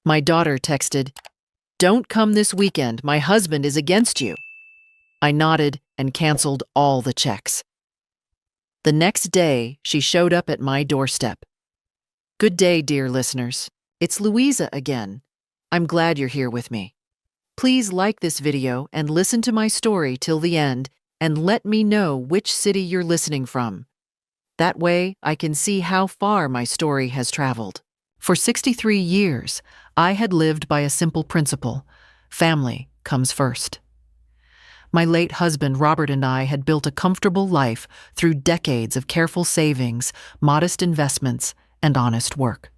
My daughter texted, "Don't come this weekend. My husband is against you." I nodded and canceled all the checks. The next day, she showed up at my doorstep. "Good day, dear listeners. It's Louisa again. I'm glad you're here with me. Please like this video and listen to my story till the end and let me know which city you're listening from. That way, I can see how far my story has traveled." For 63 years, I had lived by a simple principle: family comes first. My late husband, Robert, and I had built a comfortable life through decades of careful savings, modest investments, and honest work.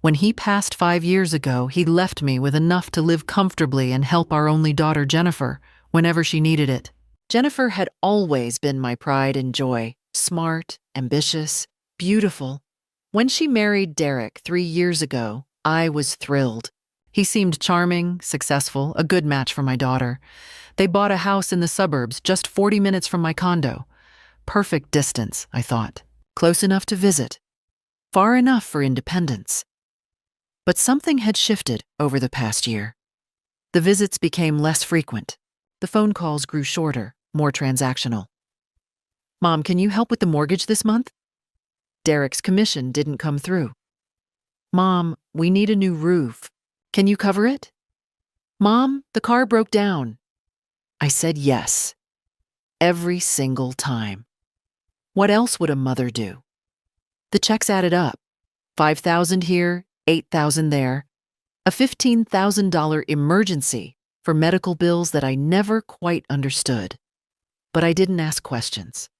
When he passed 5 years ago, he left me with enough to live comfortably and help our only daughter, Jennifer, whenever she needed it. Jennifer had always been my pride and joy, smart, ambitious, beautiful. When she married Derek 3 years ago, I was thrilled. He seemed charming, successful, a good match for my daughter. They bought a house in the suburbs just 40 minutes from my condo. Perfect distance, I thought. Close enough to visit. Far enough for independence. But something had shifted over the past year. The visits became less frequent. The phone calls grew shorter, more transactional. "Mom, can you help with the mortgage this month?" Derek's commission didn't come through. "Mom, we need a new roof. Can you cover it?" "Mom, the car broke down." I said yes. Every single time. What else would a mother do? The checks added up. $5,000 here, $8,000 there. A $15,000 emergency for medical bills that I never quite understood. But I didn't ask questions.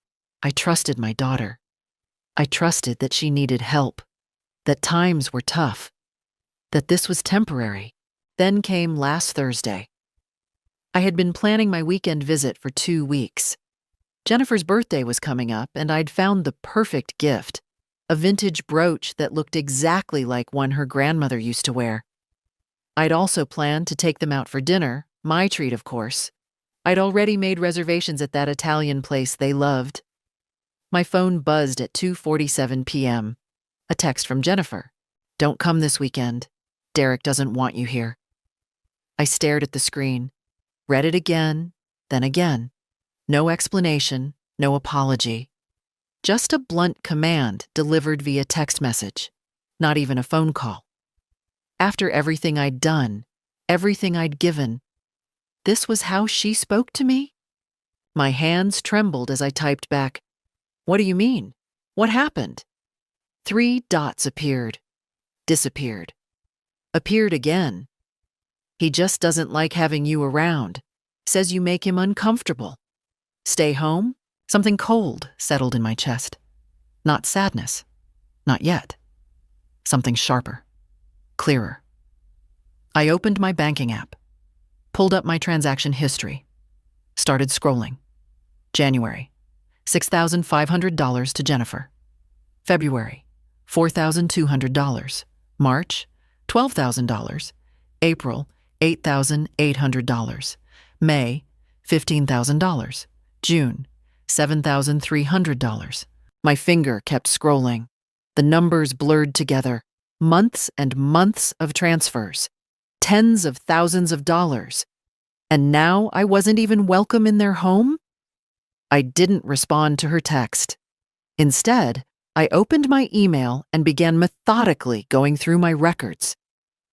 I trusted my daughter. I trusted that she needed help, that times were tough, that this was temporary. Then came last Thursday. I had been planning my weekend visit for 2 weeks. Jennifer's birthday was coming up, and I'd found the perfect gift, a vintage brooch that looked exactly like one her grandmother used to wear. I'd also planned to take them out for dinner, my treat, of course. I'd already made reservations at that Italian place they loved. My phone buzzed at 2:47 p.m. A text from Jennifer. "Don't come this weekend. Derek doesn't want you here." I stared at the screen, read it again, then again. No explanation, no apology. Just a blunt command delivered via text message, not even a phone call. After everything I'd done, everything I'd given, this was how she spoke to me? My hands trembled as I typed back, "What do you mean? What happened?" 3 dots appeared, disappeared, appeared again. "He just doesn't like having you around. Says you make him uncomfortable." "Stay home?" Something cold settled in my chest. Not sadness. Not yet. Something sharper. Clearer. I opened my banking app. Pulled up my transaction history. Started scrolling. January. $6,500 to Jennifer. February. $4,200. March. $12,000. April. $8,800. May. $15,000. June. $7,300. My finger kept scrolling. The numbers blurred together. Months and months of transfers. Tens of thousands of dollars. And now I wasn't even welcome in their home? I didn't respond to her text. Instead, I opened my email and began methodically going through my records.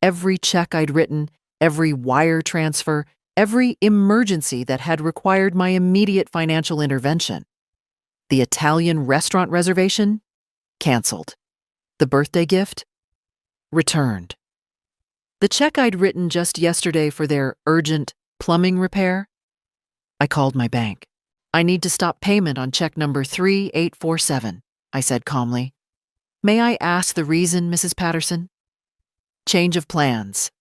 Every check I'd written, every wire transfer, every emergency that had required my immediate financial intervention. The Italian restaurant reservation? Canceled. The birthday gift? Returned. The check I'd written just yesterday for their urgent plumbing repair? I called my bank. "I need to stop payment on check number 3847, I said calmly. "May I ask the reason, Mrs. Patterson?" Change of plans.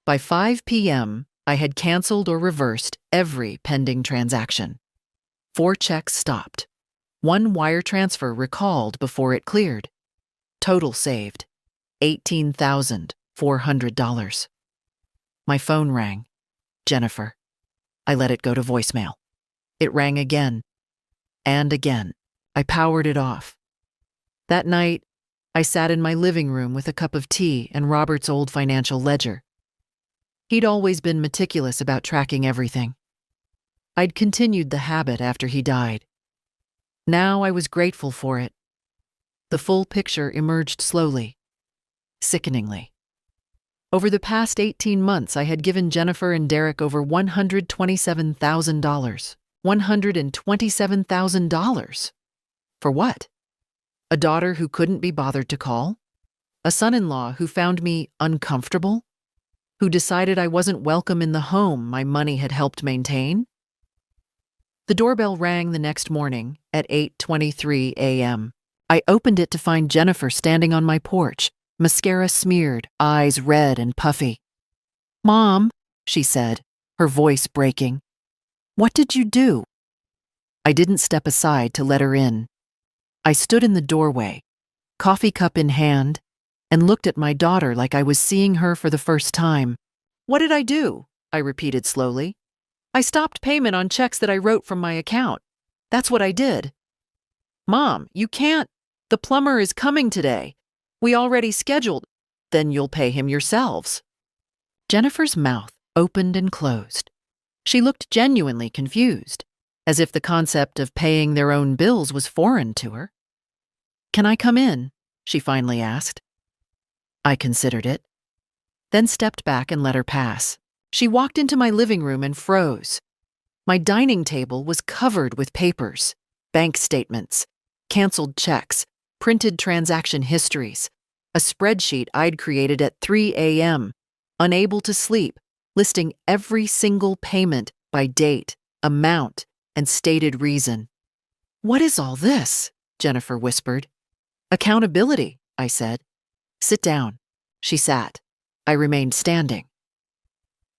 By 5 p.m., I had canceled or reversed every pending transaction. 4 checks stopped. 1 wire transfer recalled before it cleared. Total saved, $18,400. My phone rang. Jennifer. I let it go to voicemail. It rang again and again. I powered it off. That night, I sat in my living room with a cup of tea and Robert's old financial ledger. He'd always been meticulous about tracking everything. I'd continued the habit after he died. Now I was grateful for it. The full picture emerged slowly, sickeningly. Over the past 18 months, I had given Jennifer and Derek over $127,000. $127,000. For what? A daughter who couldn't be bothered to call? A son-in-law who found me uncomfortable? Who decided I wasn't welcome in the home my money had helped maintain? The doorbell rang the next morning at 8:23 a.m. I opened it to find Jennifer standing on my porch, mascara smeared, eyes red and puffy. "Mom," she said, her voice breaking. "What did you do?" I didn't step aside to let her in. I stood in the doorway, coffee cup in hand, and looked at my daughter like I was seeing her for the first time. "What did I do?" I repeated slowly. "I stopped payment on checks that I wrote from my account. That's what I did." "Mom, you can't. The plumber is coming today. We already scheduled. Then you'll pay him yourselves." Jennifer's mouth opened and closed. She looked genuinely confused, as if the concept of paying their own bills was foreign to her. "Can I come in?" she finally asked. I considered it, then stepped back and let her pass. She walked into my living room and froze. My dining table was covered with papers, bank statements, canceled checks, printed transaction histories, a spreadsheet I'd created at 3 a.m., unable to sleep, listing every single payment by date, amount, and stated reason. "What is all this?" Jennifer whispered. "Accountability," I said. "Sit down." She sat. I remained standing.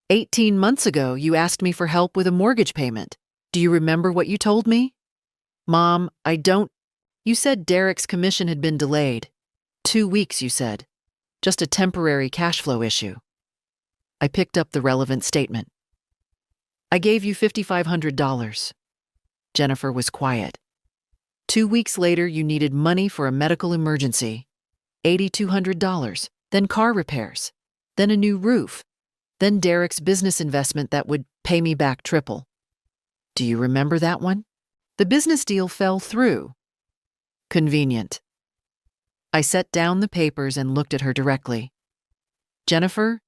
18 months ago, you asked me for help with a mortgage payment. Do you remember what you told me?" "Mom, I don't." "You said Derek's commission had been delayed. 2 weeks, you said. Just a temporary cash flow issue." I picked up the relevant statement. "I gave you $5,500. Jennifer was quiet. 2 weeks later, you needed money for a medical emergency. $8,200, then car repairs, then a new roof, then Derek's business investment that would pay me back triple. Do you remember that one? The business deal fell through. Convenient." I set down the papers and looked at her directly. "Jennifer,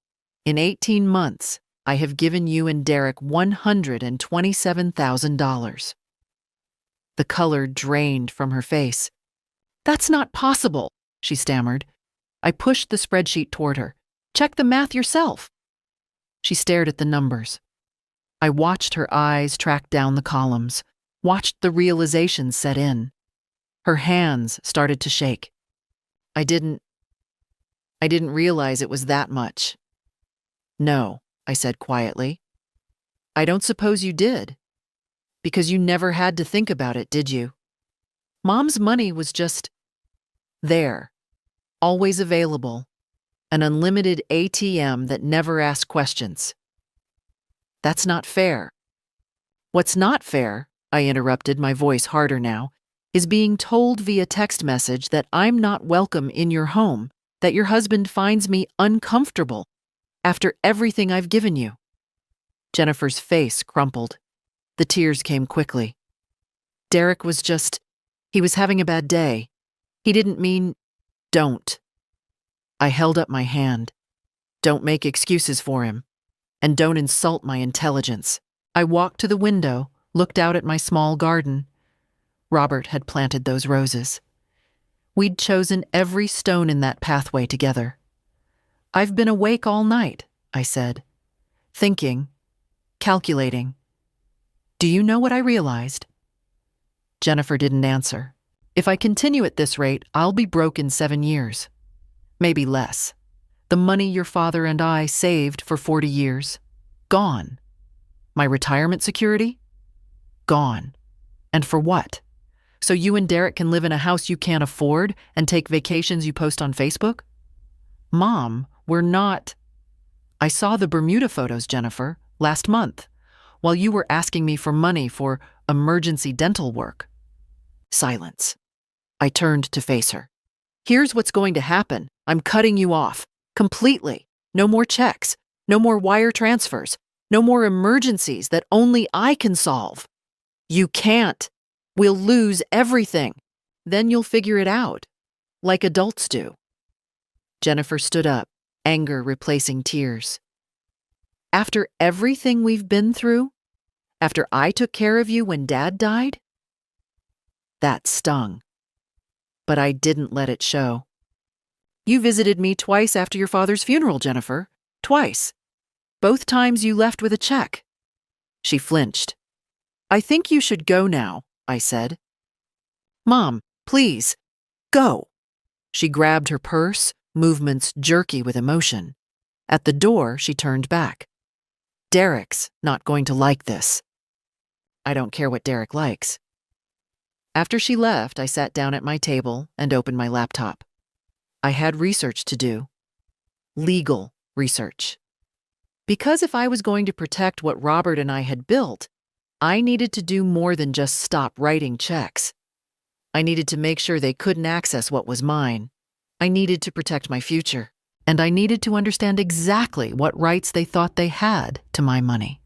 in 18 months, I have given you and Derek $127,000. The color drained from her face. "That's not possible," she stammered. I pushed the spreadsheet toward her. "Check the math yourself." She stared at the numbers. I watched her eyes track down the columns, watched the realization set in. Her hands started to shake. I didn't realize it was that much." "No," I said quietly. "I don't suppose you did. Because you never had to think about it, did you? Mom's money was just there, always available, an unlimited ATM that never asked questions." "That's not fair." "What's not fair," I interrupted, my voice harder now, "is being told via text message that I'm not welcome in your home, that your husband finds me uncomfortable after everything I've given you." Jennifer's face crumpled. The tears came quickly. "Derek was he was having a bad day. He didn't mean, don't." I held up my hand. "Don't make excuses for him. And don't insult my intelligence." I walked to the window, looked out at my small garden. Robert had planted those roses. We'd chosen every stone in that pathway together. "I've been awake all night," I said. "Thinking, calculating. Do you know what I realized?" Jennifer didn't answer. "If I continue at this rate, I'll be broke in 7 years. Maybe less. The money your father and I saved for 40 years, gone. My retirement security, gone. And for what? So you and Derek can live in a house you can't afford and take vacations you post on Facebook? Mom, we're not." "I saw the Bermuda photos, Jennifer, last month, while you were asking me for money for emergency dental work." Silence. I turned to face her. Here's what's going to happen. I'm cutting you off. Completely. No more checks. No more wire transfers. No more emergencies that only I can solve. You can't. We'll lose everything. Then you'll figure it out, like adults do. Jennifer stood up, anger replacing tears. After everything we've been through? After I took care of you when Dad died? That stung. But I didn't let it show. You visited me twice after your father's funeral, Jennifer. Twice. Both times you left with a check. She flinched. I think you should go now, I said. Mom, please, go. She grabbed her purse, movements jerky with emotion. At the door, she turned back. Derek's not going to like this. I don't care what Derek likes. After she left, I sat down at my table and opened my laptop. I had research to do. Legal research. Because if I was going to protect what Robert and I had built, I needed to do more than just stop writing checks. I needed to make sure they couldn't access what was mine. I needed to protect my future, and I needed to understand exactly what rights they thought they had to my money.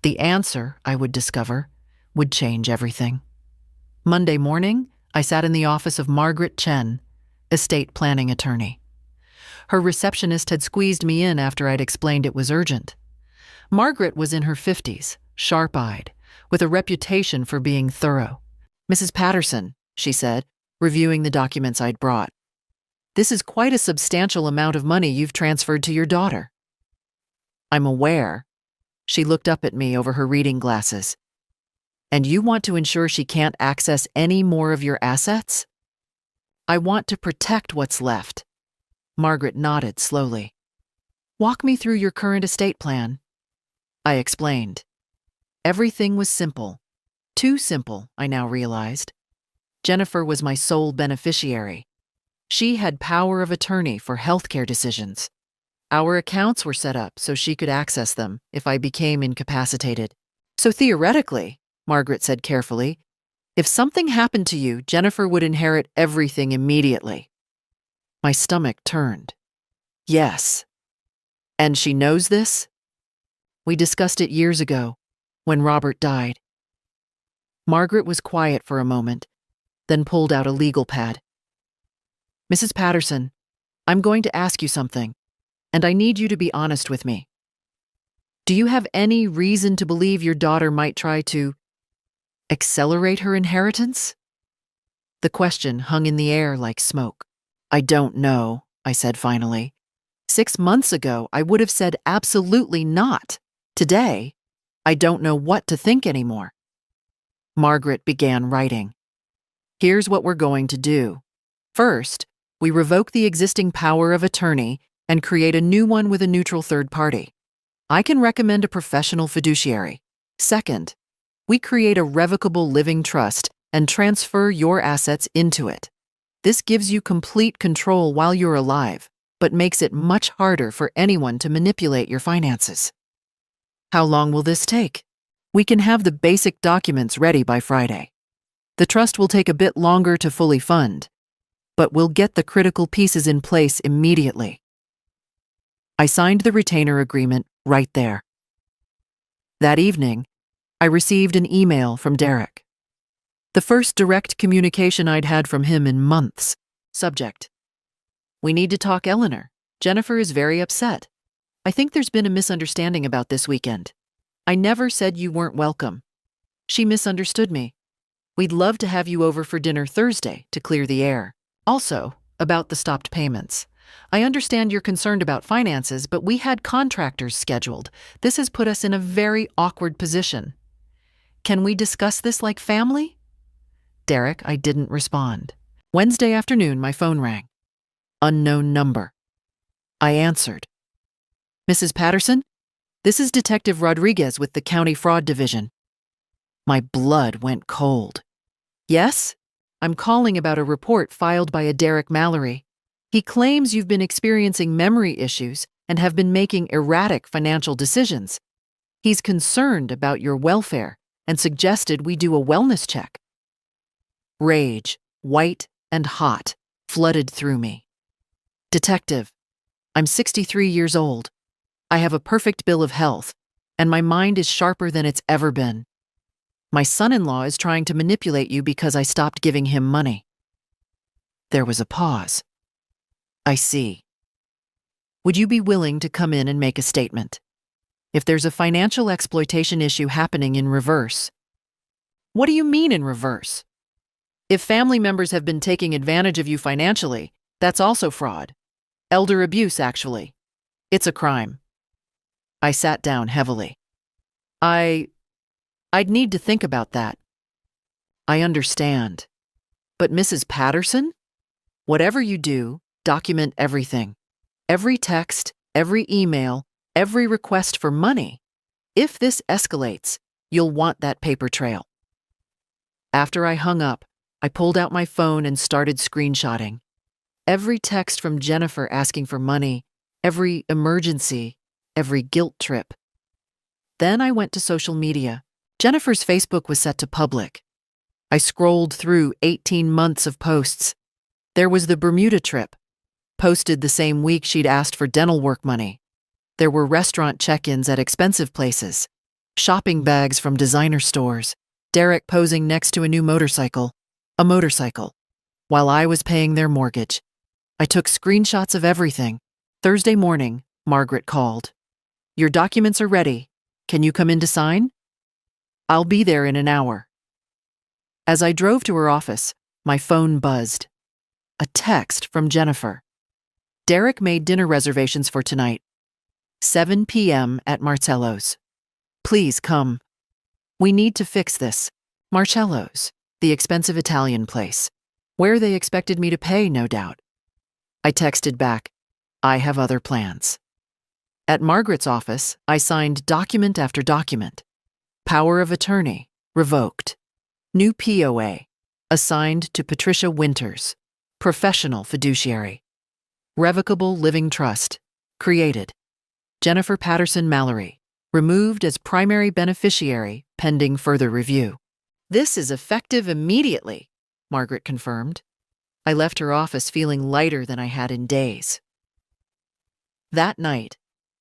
The answer, I would discover, would change everything. Monday morning, I sat in the office of Margaret Chen, estate planning attorney. Her receptionist had squeezed me in after I'd explained it was urgent. Margaret was in her 50s, sharp-eyed, with a reputation for being thorough. Mrs. Patterson, she said, reviewing the documents I'd brought. This is quite a substantial amount of money you've transferred to your daughter. I'm aware. She looked up at me over her reading glasses. And you want to ensure she can't access any more of your assets? I want to protect what's left. Margaret nodded slowly. Walk me through your current estate plan. I explained. Everything was simple. Too simple, I now realized. Jennifer was my sole beneficiary. She had power of attorney for healthcare decisions. Our accounts were set up so she could access them if I became incapacitated. So theoretically, Margaret said carefully, if something happened to you, Jennifer would inherit everything immediately. My stomach turned. Yes. And she knows this? We discussed it years ago, when Robert died. Margaret was quiet for a moment, then pulled out a legal pad. Mrs. Patterson, I'm going to ask you something, and I need you to be honest with me. Do you have any reason to believe your daughter might try to accelerate her inheritance? The question hung in the air like smoke. I don't know, I said finally. 6 months ago, I would have said absolutely not. Today, I don't know what to think anymore. Margaret began writing. Here's what we're going to do. First, we revoke the existing power of attorney and create a new one with a neutral third party. I can recommend a professional fiduciary. Second, we create a revocable living trust and transfer your assets into it. This gives you complete control while you're alive, but makes it much harder for anyone to manipulate your finances. How long will this take? We can have the basic documents ready by Friday. The trust will take a bit longer to fully fund, but we'll get the critical pieces in place immediately. I signed the retainer agreement right there. That evening, I received an email from Derek. The first direct communication I'd had from him in months. Subject: We need to talk, Eleanor. Jennifer is very upset. I think there's been a misunderstanding about this weekend. I never said you weren't welcome. She misunderstood me. We'd love to have you over for dinner Thursday to clear the air. Also, about the stopped payments. I understand you're concerned about finances, but we had contractors scheduled. This has put us in a very awkward position. Can we discuss this like family? Derek, I didn't respond. Wednesday afternoon, my phone rang. Unknown number. I answered. Mrs. Patterson, this is Detective Rodriguez with the County Fraud Division. My blood went cold. Yes? I'm calling about a report filed by a Derek Mallory. He claims you've been experiencing memory issues and have been making erratic financial decisions. He's concerned about your welfare and suggested we do a wellness check. Rage, white and hot, flooded through me. Detective, I'm 63 years old. I have a perfect bill of health, and my mind is sharper than it's ever been. My son-in-law is trying to manipulate you because I stopped giving him money. There was a pause. I see. Would you be willing to come in and make a statement? If there's a financial exploitation issue happening in reverse. What do you mean in reverse? If family members have been taking advantage of you financially, that's also fraud. Elder abuse, actually. It's a crime. I sat down heavily. I'd need to think about that. I understand. But Mrs. Patterson? Whatever you do, document everything. Every text, every email, every request for money. If this escalates, you'll want that paper trail. After I hung up, I pulled out my phone and started screenshotting. Every text from Jennifer asking for money, every emergency, every guilt trip. Then I went to social media. Jennifer's Facebook was set to public. I scrolled through 18 months of posts. There was the Bermuda trip, posted the same week she'd asked for dental work money. There were restaurant check-ins at expensive places, shopping bags from designer stores, Derek posing next to a new motorcycle, while I was paying their mortgage. I took screenshots of everything. Thursday morning, Margaret called. Your documents are ready. Can you come in to sign? I'll be there in an hour. As I drove to her office, my phone buzzed. A text from Jennifer. Derek made dinner reservations for tonight. 7 p.m. at Marcello's. Please come. We need to fix this. Marcello's, the expensive Italian place, where they expected me to pay, no doubt. I texted back, I have other plans. At Margaret's office, I signed document after document. Power of attorney, revoked. New POA, assigned to Patricia Winters, professional fiduciary. Revocable living trust, created. Jennifer Patterson Mallory, removed as primary beneficiary pending further review. This is effective immediately, Margaret confirmed. I left her office feeling lighter than I had in days. That night,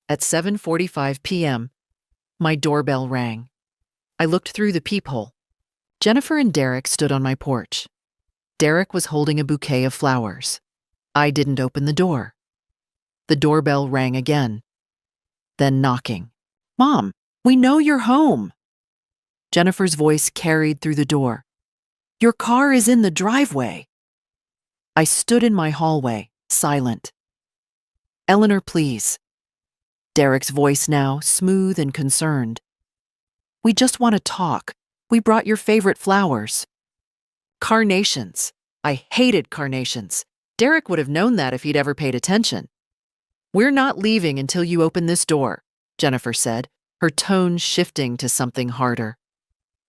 at 7:45 p.m., my doorbell rang. I looked through the peephole. Jennifer and Derek stood on my porch. Derek was holding a bouquet of flowers. I didn't open the door. The doorbell rang again. Then knocking. Mom, we know you're home. Jennifer's voice carried through the door. Your car is in the driveway. I stood in my hallway, silent. Eleanor, please. Derek's voice now, smooth and concerned. We just want to talk. We brought your favorite flowers. Carnations. I hated carnations. Derek would have known that if he'd ever paid attention. We're not leaving until you open this door, Jennifer said, her tone shifting to something harder.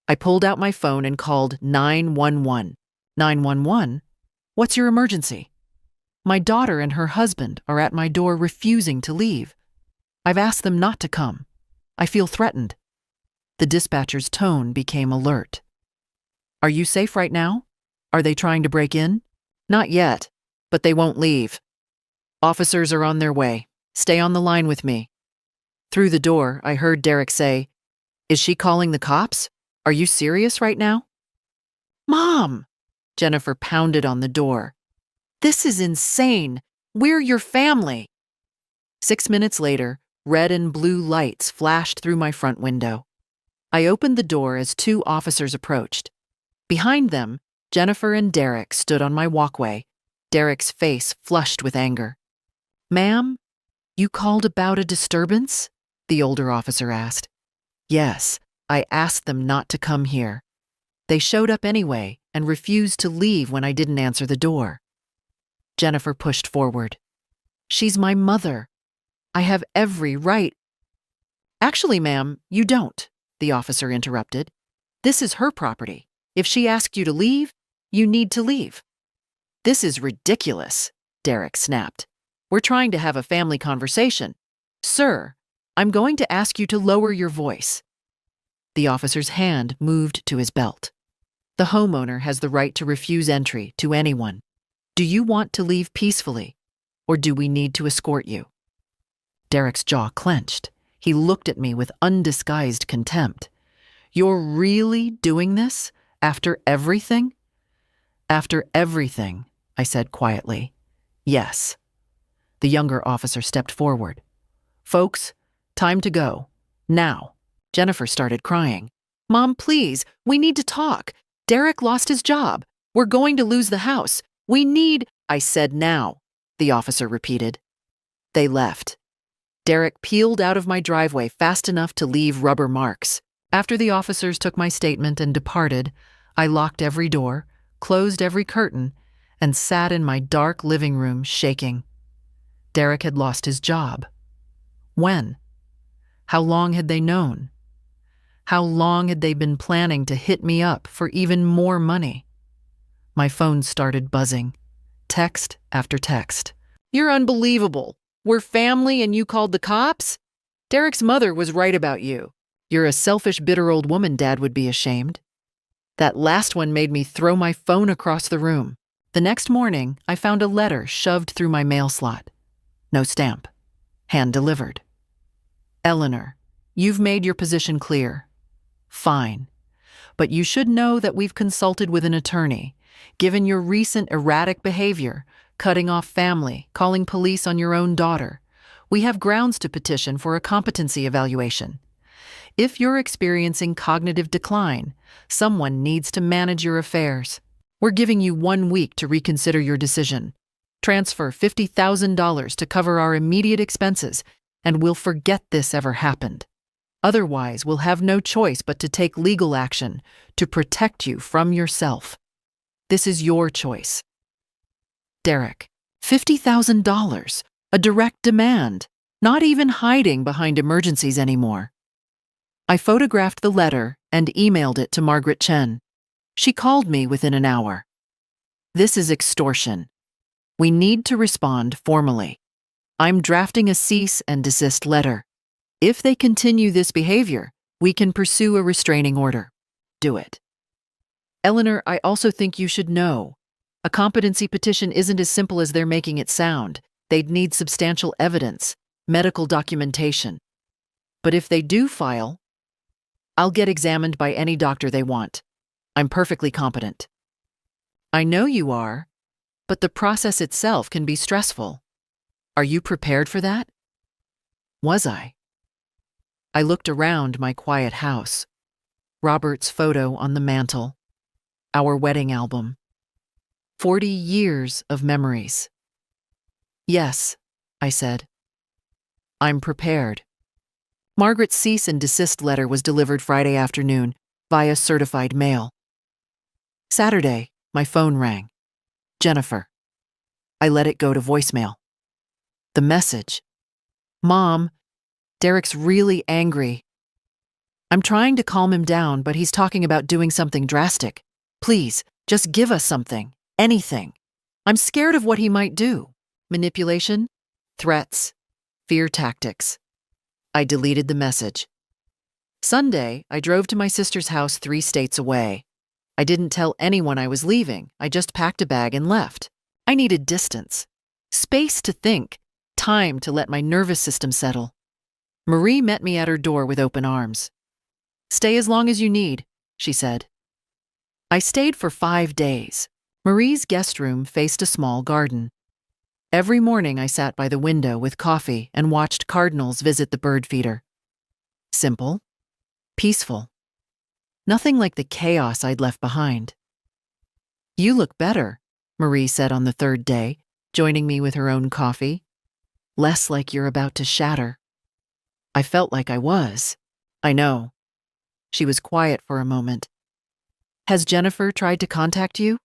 I pulled out my phone and called 911. 911? What's your emergency? My daughter and her husband are at my door refusing to leave. I've asked them not to come. I feel threatened. The dispatcher's tone became alert. Are you safe right now? Are they trying to break in? Not yet, but they won't leave. Officers are on their way. Stay on the line with me. Through the door, I heard Derek say, Is she calling the cops? Are you serious right now? Mom! Jennifer pounded on the door. This is insane. We're your family. 6 minutes later, red and blue lights flashed through my front window. I opened the door as 2 officers approached. Behind them, Jennifer and Derek stood on my walkway, Derek's face flushed with anger. Ma'am, you called about a disturbance? The older officer asked. Yes, I asked them not to come here. They showed up anyway and refused to leave when I didn't answer the door. Jennifer pushed forward. She's my mother. I have every right. Actually, ma'am, you don't, the officer interrupted. This is her property. If she asked you to leave, you need to leave. This is ridiculous, Derek snapped. We're trying to have a family conversation. Sir, I'm going to ask you to lower your voice. The officer's hand moved to his belt. The homeowner has the right to refuse entry to anyone. Do you want to leave peacefully, or do we need to escort you? Derek's jaw clenched. He looked at me with undisguised contempt. You're really doing this? After everything? After everything, I said quietly. Yes. The younger officer stepped forward. Folks, time to go. Now. Jennifer started crying. Mom, please, we need to talk. Derek lost his job. We're going to lose the house. We need— I said now, the officer repeated. They left. Derek peeled out of my driveway fast enough to leave rubber marks. After the officers took my statement and departed, I locked every door, closed every curtain, and sat in my dark living room shaking. Derek had lost his job. When? How long had they known? How long had they been planning to hit me up for even more money? My phone started buzzing. Text after text. You're unbelievable. We're family and you called the cops? Derek's mother was right about you. You're a selfish, bitter old woman, Dad would be ashamed. That last one made me throw my phone across the room. The next morning, I found a letter shoved through my mail slot. No stamp. Hand delivered. Eleanor, you've made your position clear. Fine. But you should know that we've consulted with an attorney. Given your recent erratic behavior, cutting off family, calling police on your own daughter, we have grounds to petition for a competency evaluation. If you're experiencing cognitive decline, someone needs to manage your affairs. We're giving you 1 week to reconsider your decision. Transfer $50,000 to cover our immediate expenses, and we'll forget this ever happened. Otherwise, we'll have no choice but to take legal action to protect you from yourself. This is your choice. Derek, $50,000, a direct demand, not even hiding behind emergencies anymore. I photographed the letter and emailed it to Margaret Chen. She called me within an hour. This is extortion. We need to respond formally. I'm drafting a cease and desist letter. If they continue this behavior, we can pursue a restraining order. Do it. Eleanor, I also think you should know. A competency petition isn't as simple as they're making it sound. They'd need substantial evidence, medical documentation. But if they do file, I'll get examined by any doctor they want. I'm perfectly competent. I know you are, but the process itself can be stressful. Are you prepared for that? Was I? I looked around my quiet house. Robert's photo on the mantel. Our wedding album. 40 years of memories. Yes, I said. I'm prepared. Margaret's cease and desist letter was delivered Friday afternoon via certified mail. Saturday, my phone rang. Jennifer. I let it go to voicemail. The message. Mom, Derek's really angry. I'm trying to calm him down, but he's talking about doing something drastic. Please, just give us something. Anything. I'm scared of what he might do. Manipulation, threats, fear tactics. I deleted the message. Sunday, I drove to my sister's house 3 states away. I didn't tell anyone I was leaving. I just packed a bag and left. I needed distance, space to think, time to let my nervous system settle. Marie met me at her door with open arms. Stay as long as you need, she said. I stayed for 5 days. Marie's guest room faced a small garden. Every morning I sat by the window with coffee and watched cardinals visit the bird feeder. Simple, peaceful. Nothing like the chaos I'd left behind. You look better, Marie said on the 3rd day, joining me with her own coffee. Less like you're about to shatter. I felt like I was. I know. She was quiet for a moment. Has Jennifer tried to contact you?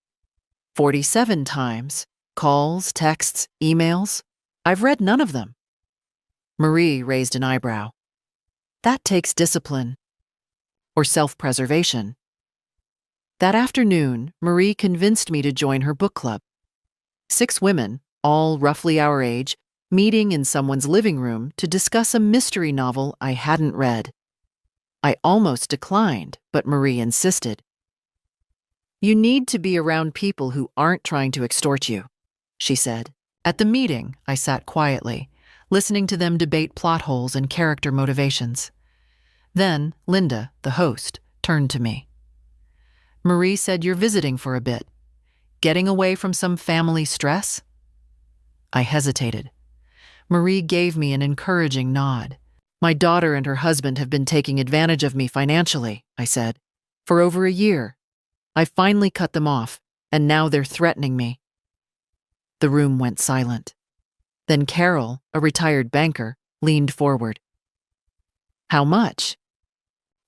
47 times. Calls, texts, emails. I've read none of them. Marie raised an eyebrow. That takes discipline. Or self-preservation. That afternoon, Marie convinced me to join her book club. 6 women, all roughly our age, meeting in someone's living room to discuss a mystery novel I hadn't read. I almost declined, but Marie insisted. You need to be around people who aren't trying to extort you. she said. At the meeting, I sat quietly, listening to them debate plot holes and character motivations. Then, Linda, the host, turned to me. Marie said you're visiting for a bit. Getting away from some family stress? I hesitated. Marie gave me an encouraging nod. My daughter and her husband have been taking advantage of me financially, I said, for over a year. I finally cut them off, and now they're threatening me. The room went silent. Then Carol, a retired banker, leaned forward. How much?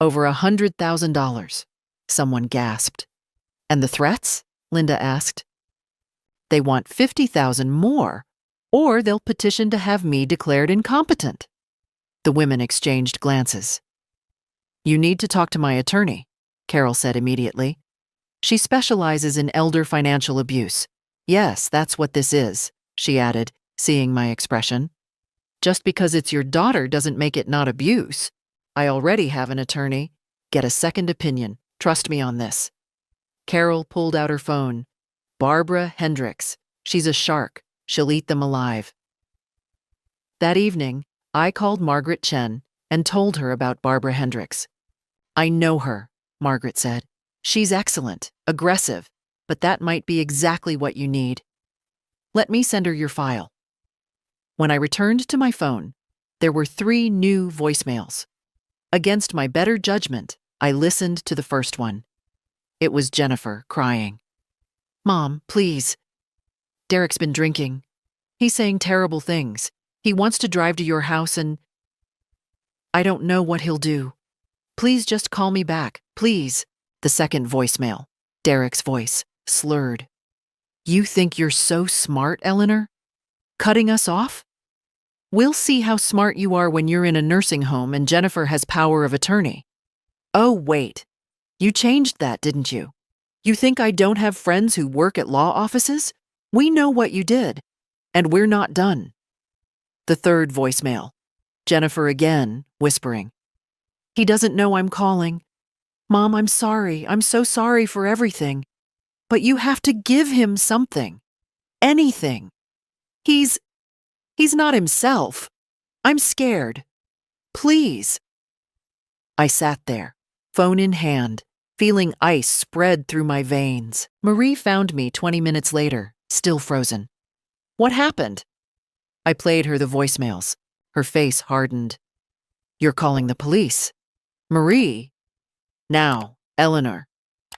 Over $100,000, someone gasped. And the threats? Linda asked. They want $50,000 more, or they'll petition to have me declared incompetent. The women exchanged glances. You need to talk to my attorney, Carol said immediately. She specializes in elder financial abuse. Yes, that's what this is, she added, seeing my expression. Just because it's your daughter doesn't make it not abuse. I already have an attorney. Get a second opinion. Trust me on this. Carol pulled out her phone. Barbara Hendricks. She's a shark. She'll eat them alive. That evening, I called Margaret Chen and told her about Barbara Hendricks. I know her, Margaret said. She's excellent, aggressive, but that might be exactly what you need. Let me send her your file. When I returned to my phone, there were 3 new voicemails. Against my better judgment, I listened to the first one. It was Jennifer crying. Mom, please. Derek's been drinking. He's saying terrible things. He wants to drive to your house and I don't know what he'll do. Please just call me back, please. The second voicemail, Derek's voice, slurred. You think you're so smart, Eleanor? Cutting us off? We'll see how smart you are when you're in a nursing home and Jennifer has power of attorney. Oh, wait. You changed that, didn't you? You think I don't have friends who work at law offices? We know what you did, and we're not done. The third voicemail, Jennifer again, whispering. He doesn't know I'm calling. Mom, I'm sorry. I'm so sorry for everything. But you have to give him something. Anything. He's not himself. I'm scared. Please. I sat there, phone in hand, feeling ice spread through my veins. Marie found me 20 minutes later, still frozen. What happened? I played her the voicemails. Her face hardened. You're calling the police. Marie? Now, Eleanor.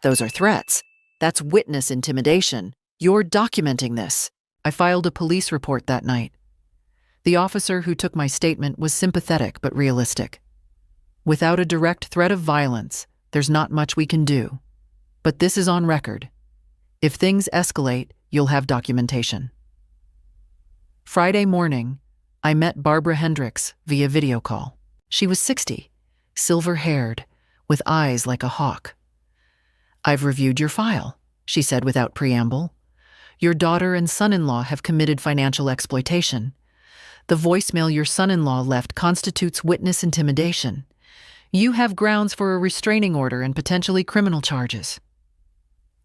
Those are threats. That's witness intimidation. You're documenting this. I filed a police report that night. The officer who took my statement was sympathetic but realistic. Without a direct threat of violence, there's not much we can do. But this is on record. If things escalate, you'll have documentation. Friday morning, I met Barbara Hendricks via video call. She was 60, silver-haired, with eyes like a hawk. I've reviewed your file, she said without preamble. Your daughter and son-in-law have committed financial exploitation. The voicemail your son-in-law left constitutes witness intimidation. You have grounds for a restraining order and potentially criminal charges.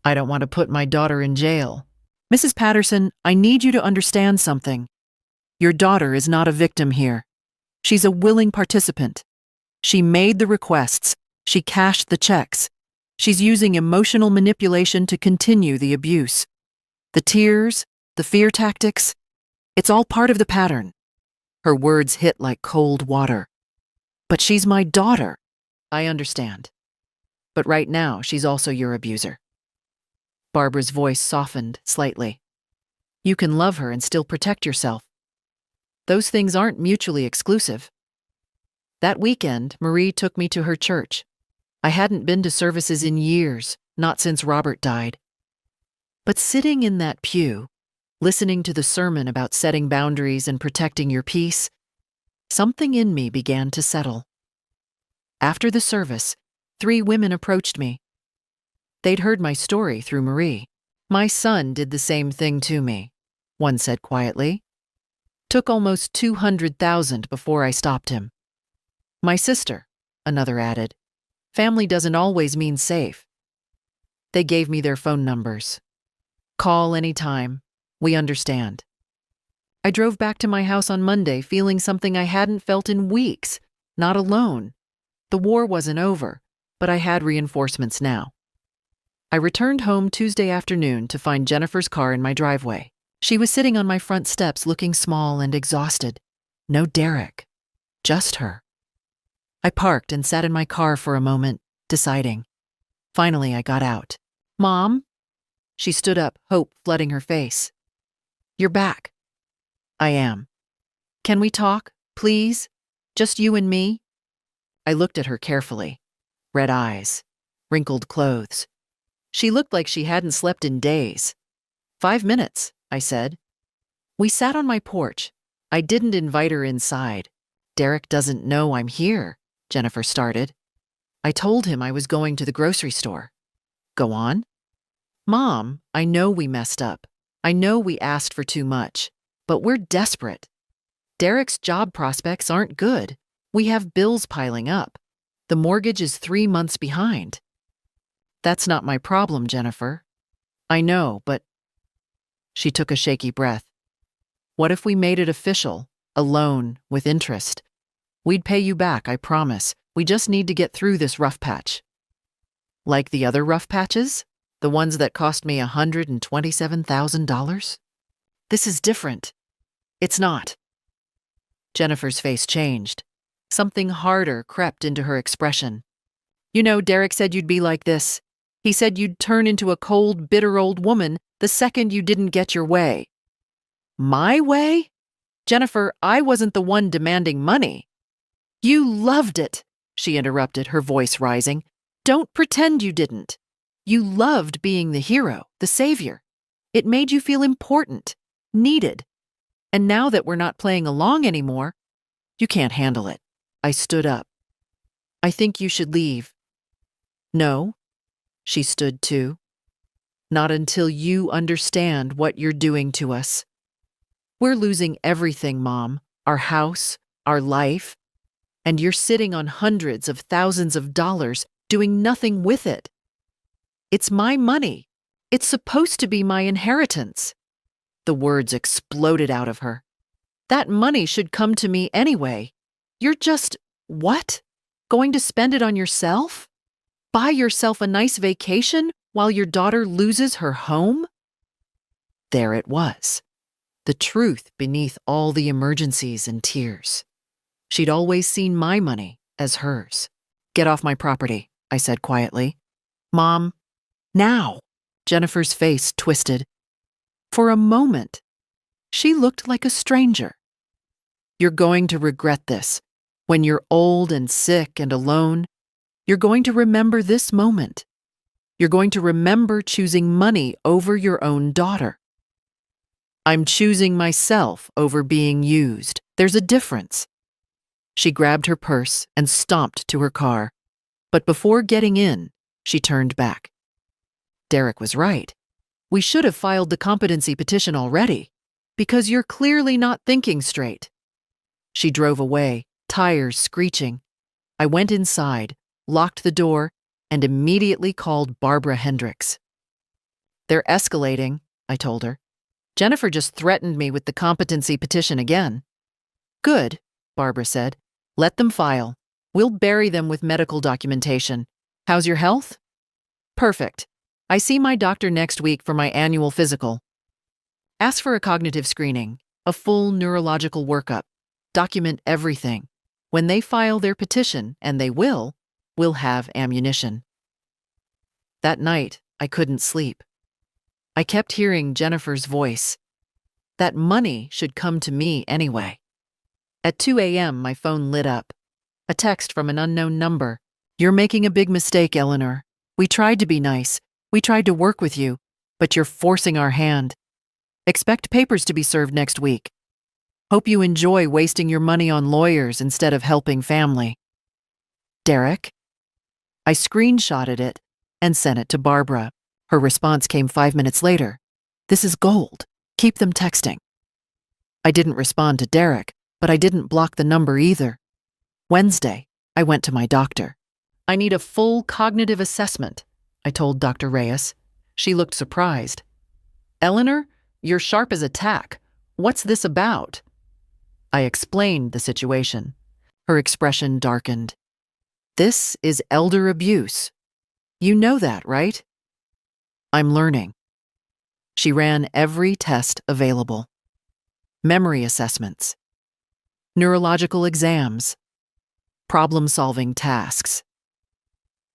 I don't want to put my daughter in jail. Mrs. Patterson, I need you to understand something. Your daughter is not a victim here. She's a willing participant. She made the requests. She cashed the checks. She's using emotional manipulation to continue the abuse. The tears, the fear tactics, it's all part of the pattern. Her words hit like cold water. But she's my daughter. I understand. But right now, she's also your abuser. Barbara's voice softened slightly. You can love her and still protect yourself. Those things aren't mutually exclusive. That weekend, Marie took me to her church. I hadn't been to services in years, not since Robert died. But sitting in that pew, listening to the sermon about setting boundaries and protecting your peace, something in me began to settle. After the service, 3 women approached me. They'd heard my story through Marie. My son did the same thing to me, one said quietly. Took almost $200,000 before I stopped him. My sister, another added. Family doesn't always mean safe. They gave me their phone numbers. Call anytime. We understand. I drove back to my house on Monday feeling something I hadn't felt in weeks, not alone. The war wasn't over, but I had reinforcements now. I returned home Tuesday afternoon to find Jennifer's car in my driveway. She was sitting on my front steps looking small and exhausted. No Derek, just her. I parked and sat in my car for a moment, deciding. Finally, I got out. "Mom?" She stood up, hope flooding her face. "You're back." "I am. Can we talk, please? Just you and me?" I looked at her carefully. Red eyes, wrinkled clothes. She looked like she hadn't slept in days. 5 minutes, I said. We sat on my porch. I didn't invite her inside. "Derek doesn't know I'm here," Jennifer started. "I told him I was going to the grocery store." "Go on." "Mom, I know we messed up. I know we asked for too much. But we're desperate. Derek's job prospects aren't good. We have bills piling up. The mortgage is 3 months behind." "That's not my problem, Jennifer." "I know, but—" She took a shaky breath. "What if we made it official, a loan with interest? We'd pay you back, I promise. We just need to get through this rough patch." "Like the other rough patches? The ones that cost me $127,000? This is different." "It's not." Jennifer's face changed. Something harder crept into her expression. "You know, Derek said you'd be like this. He said you'd turn into a cold, bitter old woman the second you didn't get your way." "My way? Jennifer, I wasn't the one demanding money." "You loved it," she interrupted, her voice rising. "Don't pretend you didn't. You loved being the hero, the savior. It made you feel important, needed. And now that we're not playing along anymore, you can't handle it." I stood up. "I think you should leave." "No." She stood too. "Not until you understand what you're doing to us. We're losing everything, Mom. Our house, our life. And you're sitting on hundreds of thousands of dollars doing nothing with it. It's my money. It's supposed to be my inheritance." The words exploded out of her. "That money should come to me anyway. You're just, what? Going to spend it on yourself? Buy yourself a nice vacation while your daughter loses her home?" There it was. The truth beneath all the emergencies and tears. She'd always seen my money as hers. "Get off my property," I said quietly. "Mom, now." Jennifer's face twisted. For a moment, she looked like a stranger. "You're going to regret this. When you're old and sick and alone, you're going to remember this moment. You're going to remember choosing money over your own daughter." "I'm choosing myself over being used. There's a difference." She grabbed her purse and stomped to her car. But before getting in, she turned back. Derek was right. We should have filed the competency petition already, because you're clearly not thinking straight. She drove away, tires screeching. I went inside, locked the door, and immediately called Barbara Hendricks. "They're escalating," I told her. "Jennifer just threatened me with the competency petition again." "Good," Barbara said. "Let them file. We'll bury them with medical documentation. How's your health?" "Perfect. I see my doctor next week for my annual physical. Ask for a cognitive screening, a full neurological workup. Document everything. When they file their petition, and they will, we'll have ammunition." That night, I couldn't sleep. I kept hearing Jennifer's voice. That money should come to me anyway. At 2 a.m., my phone lit up. A text from an unknown number. "You're making a big mistake, Eleanor. We tried to be nice. We tried to work with you, but you're forcing our hand. Expect papers to be served next week. Hope you enjoy wasting your money on lawyers instead of helping family. Derek?" I screenshotted it and sent it to Barbara. Her response came 5 minutes later. "This is gold. Keep them texting." I didn't respond to Derek, but I didn't block the number either. Wednesday, I went to my doctor. "I need a full cognitive assessment," I told Dr. Reyes. She looked surprised. "Eleanor, You're sharp as a tack. What's this about?" I explained the situation. Her expression darkened. "This is elder abuse. You know that, right?" "I'm learning." She ran every test available. Memory assessments, neurological exams, problem-solving tasks.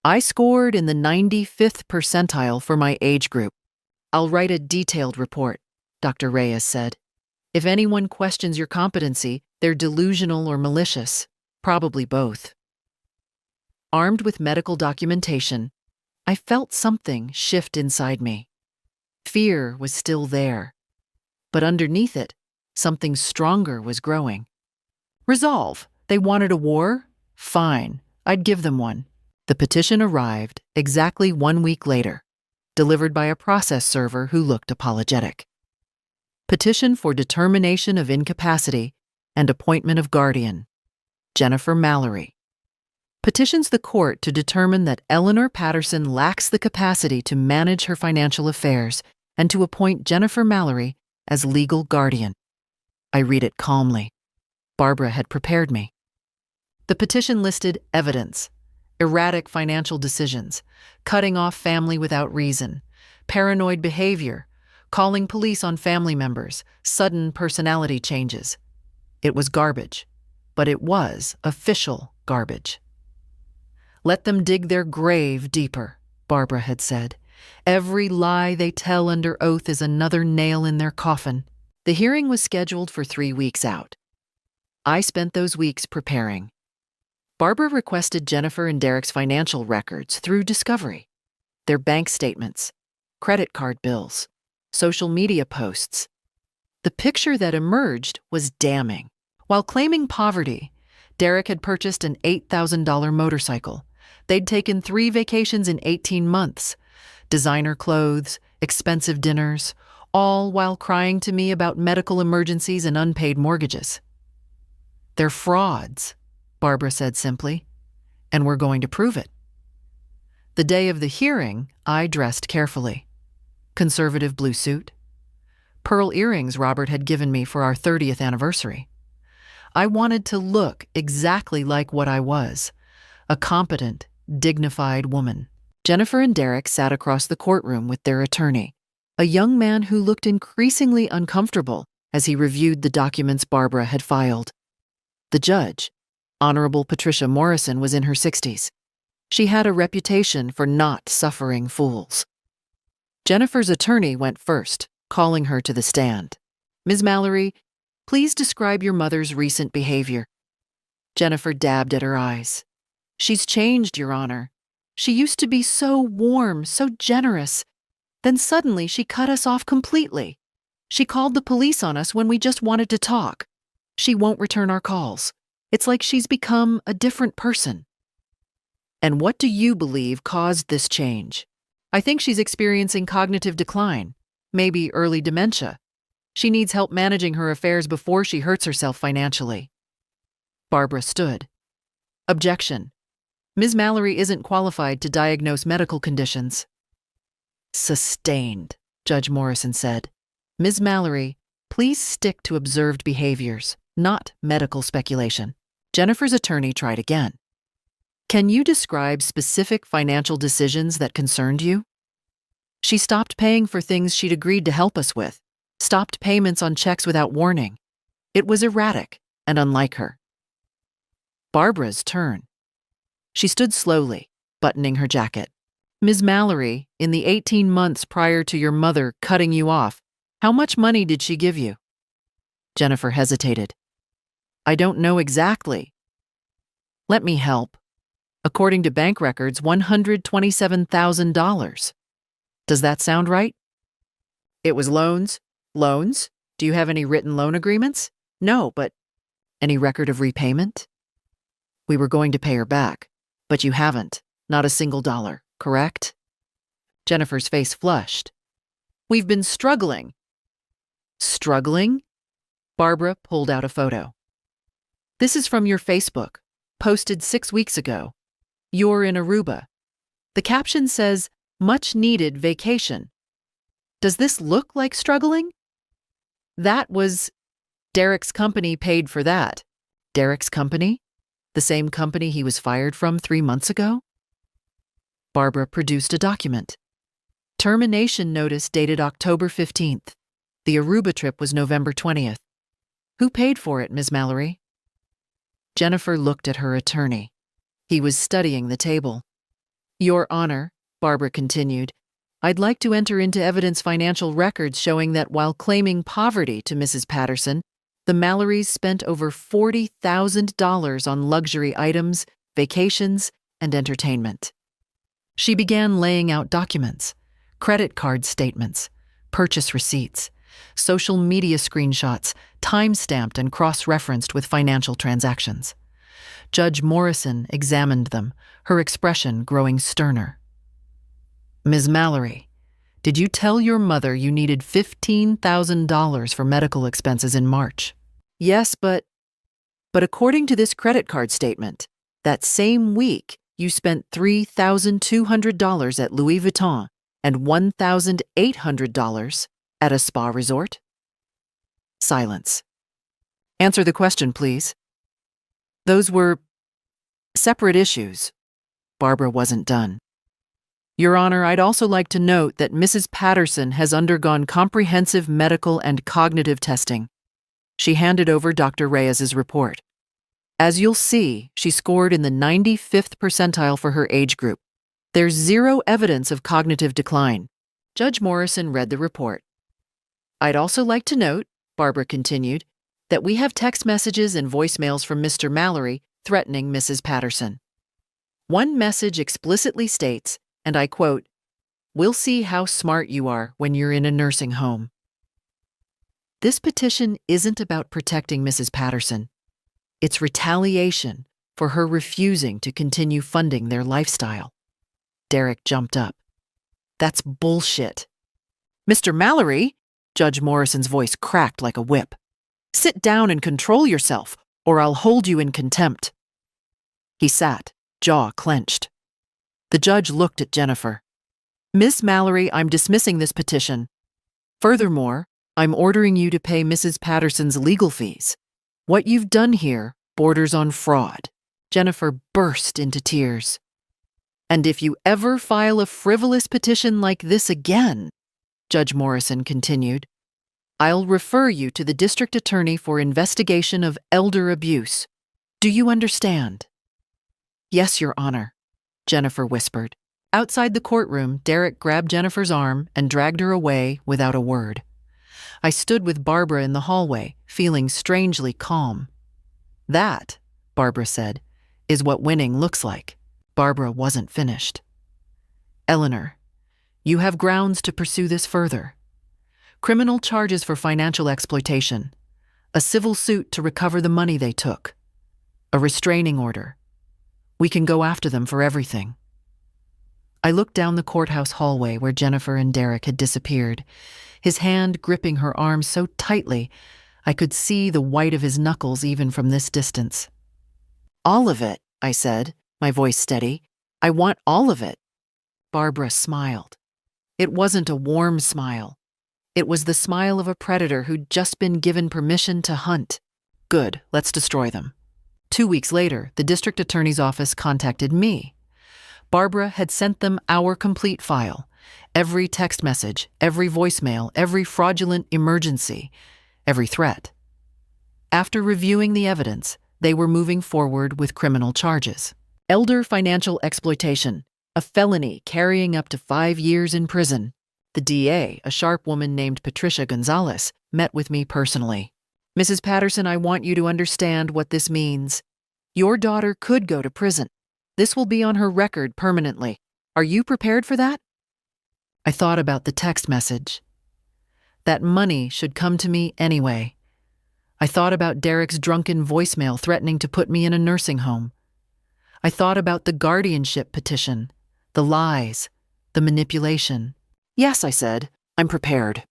I scored in the 95th percentile for my age group. "I'll write a detailed report," Dr. Reyes said. "If anyone questions your competency, they're delusional or malicious, probably both." Armed with medical documentation, I felt something shift inside me. Fear was still there, but underneath it, something stronger was growing. Resolve. They wanted a war? Fine, I'd give them one. The petition arrived exactly 1 week later, delivered by a process server who looked apologetic. Petition for determination of incapacity and appointment of guardian. Jennifer Mallory. Petitions the court to determine that Eleanor Patterson lacks the capacity to manage her financial affairs and to appoint Jennifer Mallory as legal guardian. I read it calmly. Barbara had prepared me. The petition listed evidence: erratic financial decisions, cutting off family without reason, paranoid behavior, calling police on family members, sudden personality changes. It was garbage, but it was official garbage. "Let them dig their grave deeper," Barbara had said. "Every lie they tell under oath is another nail in their coffin." The hearing was scheduled for 3 weeks out. I spent those weeks preparing. Barbara requested Jennifer and Derek's financial records through Discovery, their bank statements, credit card bills, social media posts. The picture that emerged was damning. While claiming poverty, Derek had purchased an $8,000 motorcycle. They'd taken 3 vacations in 18 months, designer clothes, expensive dinners, all while crying to me about medical emergencies and unpaid mortgages. "They're frauds," Barbara said simply, "and we're going to prove it." The day of the hearing, I dressed carefully. Conservative blue suit, pearl earrings Robert had given me for our 30th anniversary. I wanted to look exactly like what I was, a competent, dignified woman. Jennifer and Derek sat across the courtroom with their attorney, a young man who looked increasingly uncomfortable as he reviewed the documents Barbara had filed. The judge, Honorable Patricia Morrison, was in her 60s. She had a reputation for not suffering fools. Jennifer's attorney went first, calling her to the stand. "Ms. Mallory, please describe your mother's recent behavior." Jennifer dabbed at her eyes. "She's changed, Your Honor. She used to be so warm, so generous. Then suddenly she cut us off completely. She called the police on us when we just wanted to talk. She won't return our calls. It's like she's become a different person." "And what do you believe caused this change?" "I think she's experiencing cognitive decline, maybe early dementia. She needs help managing her affairs before she hurts herself financially." Barbara stood. "Objection. Ms. Mallory isn't qualified to diagnose medical conditions." "Sustained," Judge Morrison said. "Ms. Mallory, please stick to observed behaviors, not medical speculation." Jennifer's attorney tried again. "Can you describe specific financial decisions that concerned you?" "She stopped paying for things she'd agreed to help us with, stopped payments on checks without warning. It was erratic and unlike her." Barbara's turn. She stood slowly, buttoning her jacket. "Ms. Mallory, in the 18 months prior to your mother cutting you off, how much money did she give you?" Jennifer hesitated. "I don't know exactly." "Let me help. According to bank records, $127,000. Does that sound right?" "It was loans." "Loans? Do you have any written loan agreements?" "No, but—" "Any record of repayment?" "We were going to pay her back, but you haven't, not a single dollar, correct?" Jennifer's face flushed. "We've been struggling." "Struggling?" Barbara pulled out a photo. "This is from your Facebook, posted 6 weeks ago. You're in Aruba. The caption says, 'Much needed vacation.' Does this look like struggling? That was Derek's company paid for that. Derek's company? The same company he was fired from 3 months ago? Barbara produced a document. Termination notice dated October 15th. The Aruba trip was November 20th. Who paid for it, Ms. Mallory? Jennifer looked at her attorney. He was studying the table. Your Honor, Barbara continued, I'd like to enter into evidence financial records showing that while claiming poverty to Mrs. Patterson, the Mallorys spent over $40,000 on luxury items, vacations, and entertainment. She began laying out documents, credit card statements, purchase receipts, social media screenshots, time-stamped and cross-referenced with financial transactions. Judge Morrison examined them, her expression growing sterner. Ms. Mallory, did you tell your mother you needed $15,000 for medical expenses in March? Yes, but according to this credit card statement, that same week you spent $3,200 at Louis Vuitton and $1,800 at a spa resort? Silence. Answer the question, please. Those were separate issues. Barbara wasn't done. Your Honor, I'd also like to note that Mrs. Patterson has undergone comprehensive medical and cognitive testing. She handed over Dr. Reyes's report. As you'll see, she scored in the 95th percentile for her age group. There's zero evidence of cognitive decline. Judge Morrison read the report. I'd also like to note, Barbara continued, that we have text messages and voicemails from Mr. Mallory threatening Mrs. Patterson. One message explicitly states, and I quote, "We'll see how smart you are when you're in a nursing home." This petition isn't about protecting Mrs. Patterson. It's retaliation for her refusing to continue funding their lifestyle. Derek jumped up. That's bullshit. Mr. Mallory, Judge Morrison's voice cracked like a whip. Sit down and control yourself, or I'll hold you in contempt. He sat, jaw clenched. The judge looked at Jennifer. Miss Mallory, I'm dismissing this petition. Furthermore, I'm ordering you to pay Mrs. Patterson's legal fees. What you've done here borders on fraud. Jennifer burst into tears. And if you ever file a frivolous petition like this again, Judge Morrison continued, I'll refer you to the district attorney for investigation of elder abuse. Do you understand? Yes, Your Honor, Jennifer whispered. Outside the courtroom, Derek grabbed Jennifer's arm and dragged her away without a word. I stood with Barbara in the hallway, feeling strangely calm. That, Barbara said, is what winning looks like. Barbara wasn't finished. Eleanor, you have grounds to pursue this further. Criminal charges for financial exploitation, a civil suit to recover the money they took, a restraining order. We can go after them for everything. I looked down the courthouse hallway where Jennifer and Derek had disappeared, his hand gripping her arm so tightly I could see the white of his knuckles even from this distance. All of it, I said, my voice steady. I want all of it. Barbara smiled. It wasn't a warm smile. It was the smile of a predator who'd just been given permission to hunt. Good, let's destroy them. 2 weeks later, the district attorney's office contacted me. Barbara had sent them our complete file. Every text message, every voicemail, every fraudulent emergency, every threat. After reviewing the evidence, they were moving forward with criminal charges. Elder financial exploitation, a felony carrying up to 5 years in prison. The DA, a sharp woman named Patricia Gonzalez, met with me personally. Mrs. Patterson, I want you to understand what this means. Your daughter could go to prison. This will be on her record permanently. Are you prepared for that? I thought about the text message. That money should come to me anyway. I thought about Derek's drunken voicemail threatening to put me in a nursing home. I thought about the guardianship petition, the lies, the manipulation. Yes, I said, I'm prepared.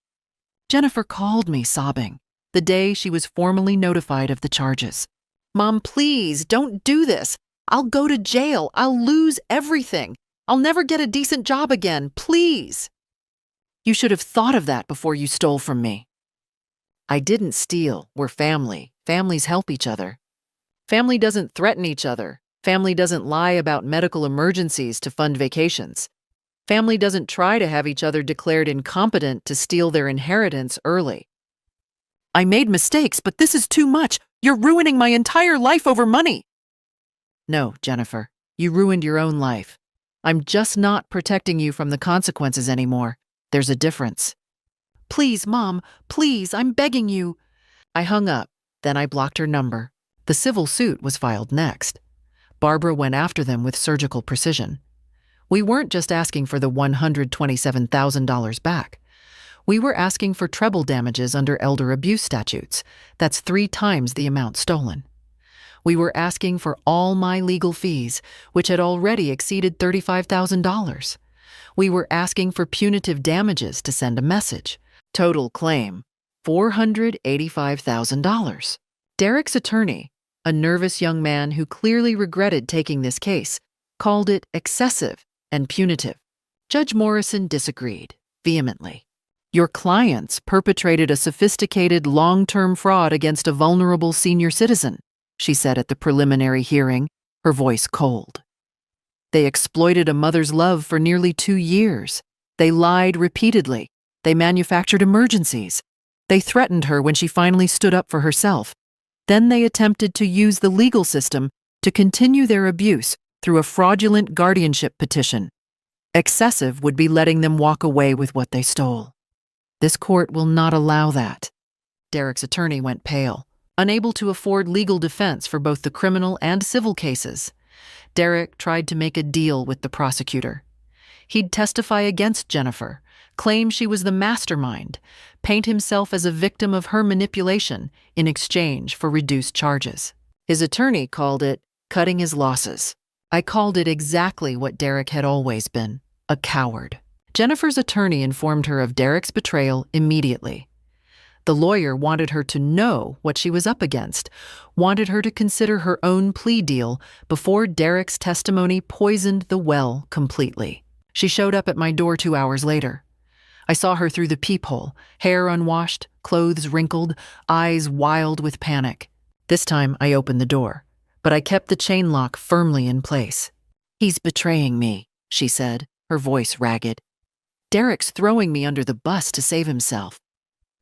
Jennifer called me sobbing, the day she was formally notified of the charges. Mom, please, don't do this. I'll go to jail. I'll lose everything. I'll never get a decent job again. Please. You should have thought of that before you stole from me. I didn't steal. We're family. Families help each other. Family doesn't threaten each other. Family doesn't lie about medical emergencies to fund vacations. Family doesn't try to have each other declared incompetent to steal their inheritance early. I made mistakes, but this is too much. You're ruining my entire life over money. No, Jennifer, you ruined your own life. I'm just not protecting you from the consequences anymore. There's a difference. Please, Mom, please, I'm begging you. I hung up, then I blocked her number. The civil suit was filed next. Barbara went after them with surgical precision. We weren't just asking for the $127,000 back. We were asking for treble damages under elder abuse statutes. That's 3 times the amount stolen. We were asking for all my legal fees, which had already exceeded $35,000. We were asking for punitive damages to send a message. Total claim, $485,000. Derek's attorney, a nervous young man who clearly regretted taking this case, called it excessive and punitive. Judge Morrison disagreed vehemently. Your clients perpetrated a sophisticated long-term fraud against a vulnerable senior citizen, she said at the preliminary hearing, her voice cold. They exploited a mother's love for nearly 2 years. They lied repeatedly. They manufactured emergencies. They threatened her when she finally stood up for herself. Then they attempted to use the legal system to continue their abuse through a fraudulent guardianship petition. Excessive would be letting them walk away with what they stole. This court will not allow that. Derek's attorney went pale, unable to afford legal defense for both the criminal and civil cases. Derek tried to make a deal with the prosecutor. He'd testify against Jennifer, claim she was the mastermind, paint himself as a victim of her manipulation in exchange for reduced charges. His attorney called it cutting his losses. I called it exactly what Derek had always been, a coward. Jennifer's attorney informed her of Derek's betrayal immediately. The lawyer wanted her to know what she was up against, wanted her to consider her own plea deal before Derek's testimony poisoned the well completely. She showed up at my door 2 hours later. I saw her through the peephole, hair unwashed, clothes wrinkled, eyes wild with panic. This time I opened the door, but I kept the chain lock firmly in place. He's betraying me, she said, her voice ragged. Derek's throwing me under the bus to save himself.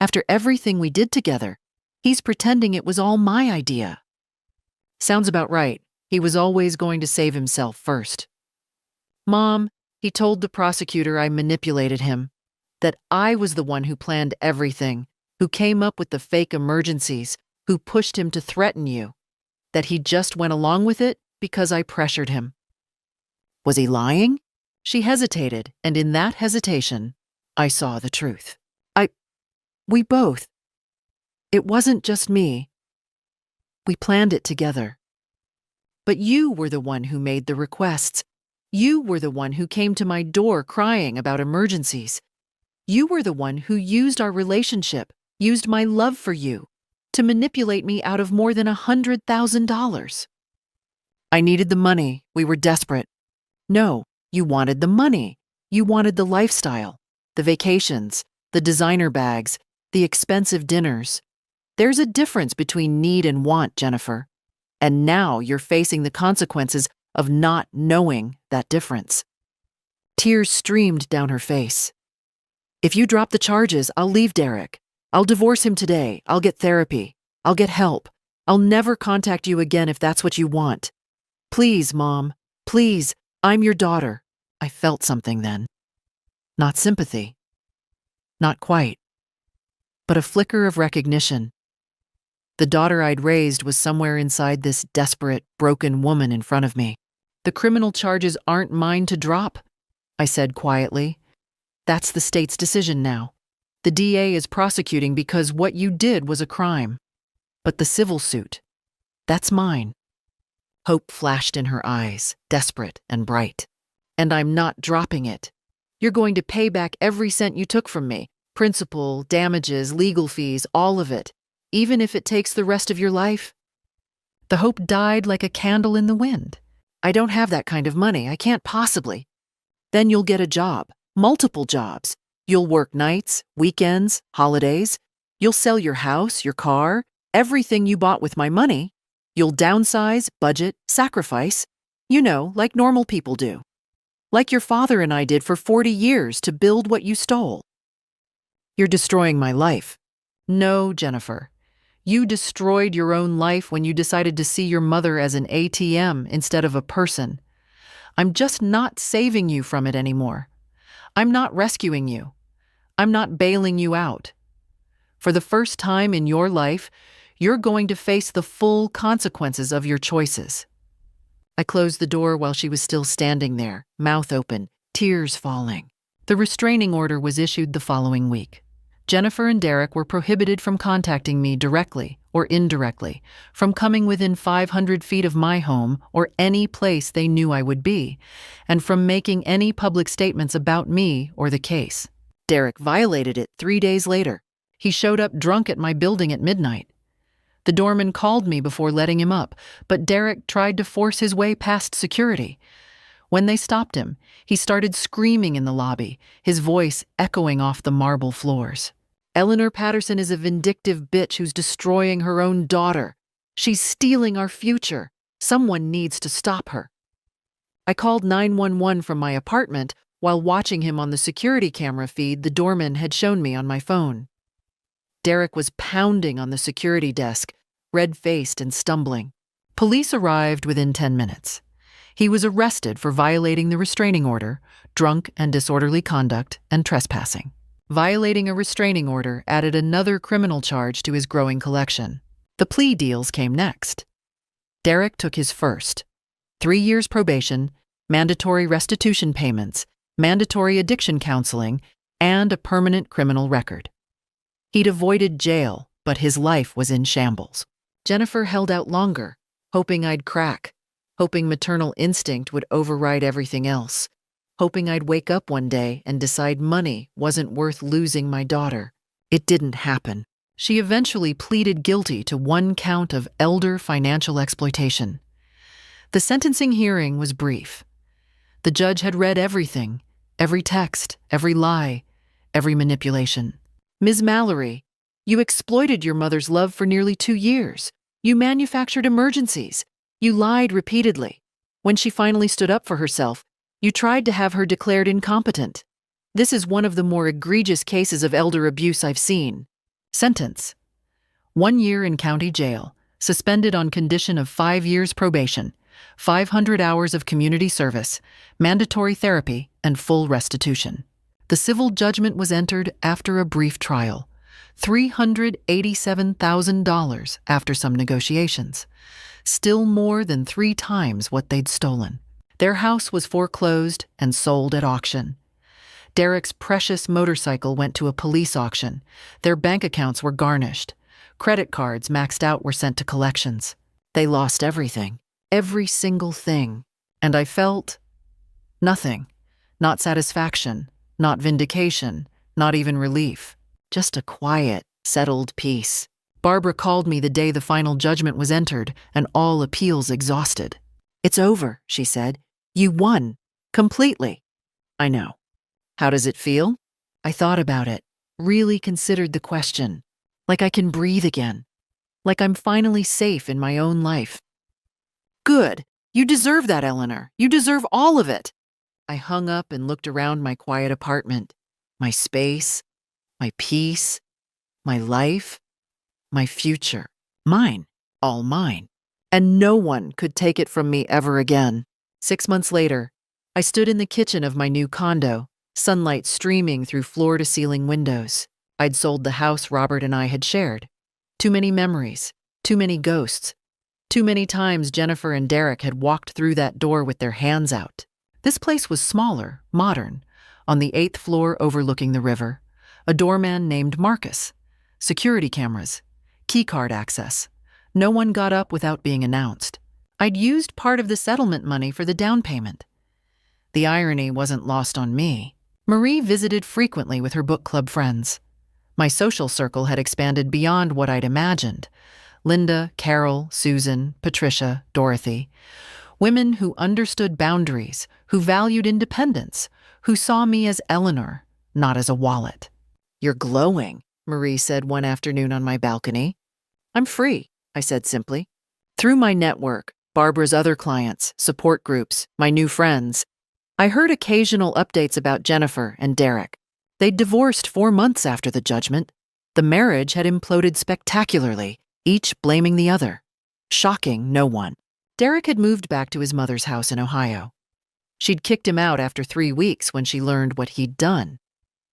After everything we did together, he's pretending it was all my idea. Sounds about right. He was always going to save himself first. Mom, he told the prosecutor I manipulated him, that I was the one who planned everything, who came up with the fake emergencies, who pushed him to threaten you, that he just went along with it because I pressured him. Was he lying? She hesitated, and in that hesitation, I saw the truth. We both. It wasn't just me. We planned it together. But you were the one who made the requests. You were the one who came to my door crying about emergencies. You were the one who used our relationship, used my love for you, to manipulate me out of more than $100,000. I needed the money. We were desperate. No, you wanted the money. You wanted the lifestyle, the vacations, the designer bags, the expensive dinners. There's a difference between need and want, Jennifer. And now you're facing the consequences of not knowing that difference. Tears streamed down her face. If you drop the charges, I'll leave Derek. I'll divorce him today. I'll get therapy. I'll get help. I'll never contact you again if that's what you want. Please, Mom. Please, I'm your daughter. I felt something then. Not sympathy. Not quite. But a flicker of recognition. The daughter I'd raised was somewhere inside this desperate, broken woman in front of me. The criminal charges aren't mine to drop, I said quietly. That's the state's decision now. The DA is prosecuting because what you did was a crime. But the civil suit, that's mine. Hope flashed in her eyes, desperate and bright. And I'm not dropping it. You're going to pay back every cent you took from me. Principal, damages, legal fees, all of it, even if it takes the rest of your life. The hope died like a candle in the wind. I don't have that kind of money. I can't possibly. Then you'll get a job, multiple jobs. You'll work nights, weekends, holidays. You'll sell your house, your car, everything you bought with my money. You'll downsize, budget, sacrifice. You know, like normal people do. Like your father and I did for 40 years to build what you stole. You're destroying my life. No, Jennifer. You destroyed your own life when you decided to see your mother as an ATM instead of a person. I'm just not saving you from it anymore. I'm not rescuing you. I'm not bailing you out. For the first time in your life, you're going to face the full consequences of your choices. I closed the door while she was still standing there, mouth open, tears falling. The restraining order was issued the following week. Jennifer and Derek were prohibited from contacting me directly or indirectly, from coming within 500 feet of my home or any place they knew I would be, and from making any public statements about me or the case. Derek violated it 3 days later. He showed up drunk at my building at midnight. The doorman called me before letting him up, but Derek tried to force his way past security. When they stopped him, he started screaming in the lobby, his voice echoing off the marble floors. Eleanor Patterson is a vindictive bitch who's destroying her own daughter. She's stealing our future. Someone needs to stop her. I called 911 from my apartment while watching him on the security camera feed the doorman had shown me on my phone. Derek was pounding on the security desk, red-faced and stumbling. Police arrived within 10 minutes. He was arrested for violating the restraining order, drunk and disorderly conduct, and trespassing. Violating a restraining order added another criminal charge to his growing collection. The plea deals came next. Derek took his first: 3 years probation, mandatory restitution payments, mandatory addiction counseling, and a permanent criminal record. He'd avoided jail, but his life was in shambles. Jennifer held out longer, hoping I'd crack, hoping maternal instinct would override everything else, hoping I'd wake up one day and decide money wasn't worth losing my daughter. It didn't happen. She eventually pleaded guilty to 1 count of elder financial exploitation. The sentencing hearing was brief. The judge had read everything, every text, every lie, every manipulation. Ms. Mallory, you exploited your mother's love for nearly 2 years. You manufactured emergencies. You lied repeatedly. When she finally stood up for herself, you tried to have her declared incompetent. This is one of the more egregious cases of elder abuse I've seen. Sentence: 1 year in county jail, suspended on condition of 5 years probation, 500 hours of community service, mandatory therapy, and full restitution. The civil judgment was entered after a brief trial, $387,000 after some negotiations, still more than 3 times what they'd stolen. Their house was foreclosed and sold at auction. Derek's precious motorcycle went to a police auction. Their bank accounts were garnished. Credit cards maxed out were sent to collections. They lost everything, every single thing. And I felt nothing. Not satisfaction, not vindication, not even relief. Just a quiet, settled peace. Barbara called me the day the final judgment was entered and all appeals exhausted. "It's over," she said. "You won. Completely." I know. How does it feel? I thought about it, really considered the question. Like I can breathe again. Like I'm finally safe in my own life. "Good. You deserve that, Eleanor. You deserve all of it." I hung up and looked around my quiet apartment. My space, my peace, my life, my future. Mine. All mine. And no one could take it from me ever again. 6 months later, I stood in the kitchen of my new condo, sunlight streaming through floor-to-ceiling windows. I'd sold the house Robert and I had shared. Too many memories, too many ghosts. Too many times Jennifer and Derek had walked through that door with their hands out. This place was smaller, modern, on the 8th floor overlooking the river. A doorman named Marcus. Security cameras. Keycard access. No one got up without being announced. I'd used part of the settlement money for the down payment. The irony wasn't lost on me. Marie visited frequently with her book club friends. My social circle had expanded beyond what I'd imagined. Linda, Carol, Susan, Patricia, Dorothy. Women who understood boundaries, who valued independence, who saw me as Eleanor, not as a wallet. "You're glowing," Marie said one afternoon on my balcony. I'm free, I said simply. Through my network, Barbara's other clients, support groups, my new friends, I heard occasional updates about Jennifer and Derek. They'd divorced 4 months after the judgment. The marriage had imploded spectacularly, each blaming the other, shocking no one. Derek had moved back to his mother's house in Ohio. She'd kicked him out after 3 weeks when she learned what he'd done.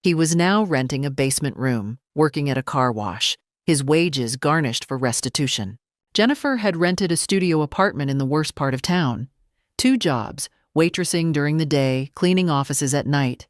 He was now renting a basement room, working at a car wash, his wages garnished for restitution. Jennifer had rented a studio apartment in the worst part of town. 2 jobs, waitressing during the day, cleaning offices at night.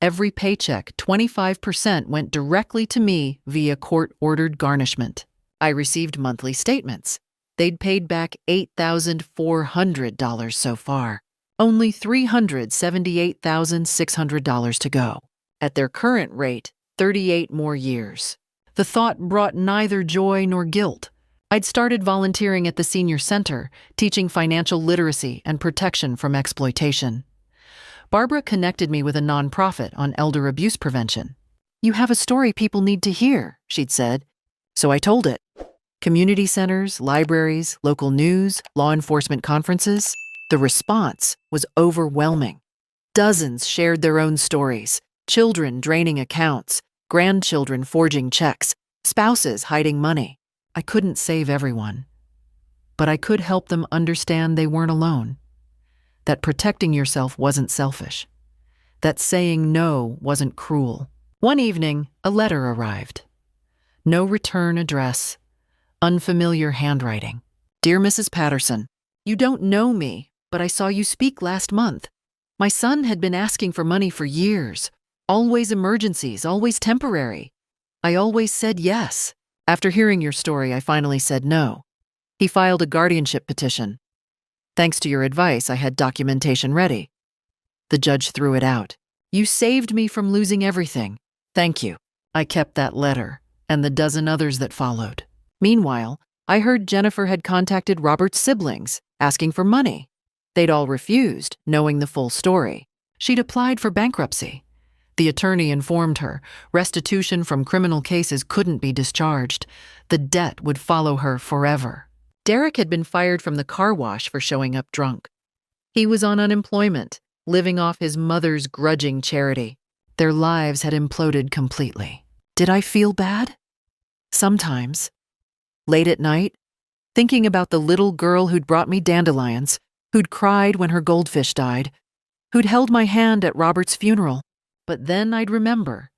Every paycheck, 25%, went directly to me via court-ordered garnishment. I received monthly statements. They'd paid back $8,400 so far. Only $378,600 to go. At their current rate, 38 more years. The thought brought neither joy nor guilt. I'd started volunteering at the senior center, teaching financial literacy and protection from exploitation. Barbara connected me with a nonprofit on elder abuse prevention. You have a story people need to hear, she'd said. So I told it. Community centers, libraries, local news, law enforcement conferences. The response was overwhelming. Dozens shared their own stories. Children draining accounts, grandchildren forging checks, spouses hiding money. I couldn't save everyone, but I could help them understand they weren't alone, that protecting yourself wasn't selfish, that saying no wasn't cruel. One evening, a letter arrived. No return address, unfamiliar handwriting. Dear Mrs. Patterson, you don't know me, but I saw you speak last month. My son had been asking for money for years, always emergencies, always temporary. I always said yes. After hearing your story, I finally said no. He filed a guardianship petition. Thanks to your advice, I had documentation ready. The judge threw it out. You saved me from losing everything. Thank you. I kept that letter, and the dozen others that followed. Meanwhile, I heard Jennifer had contacted Robert's siblings, asking for money. They'd all refused, knowing the full story. She'd applied for bankruptcy. The attorney informed her restitution from criminal cases couldn't be discharged. The debt would follow her forever. Derek had been fired from the car wash for showing up drunk. He was on unemployment, living off his mother's grudging charity. Their lives had imploded completely. Did I feel bad? Sometimes. Late at night, thinking about the little girl who'd brought me dandelions, who'd cried when her goldfish died, who'd held my hand at Robert's funeral. But then I'd remember,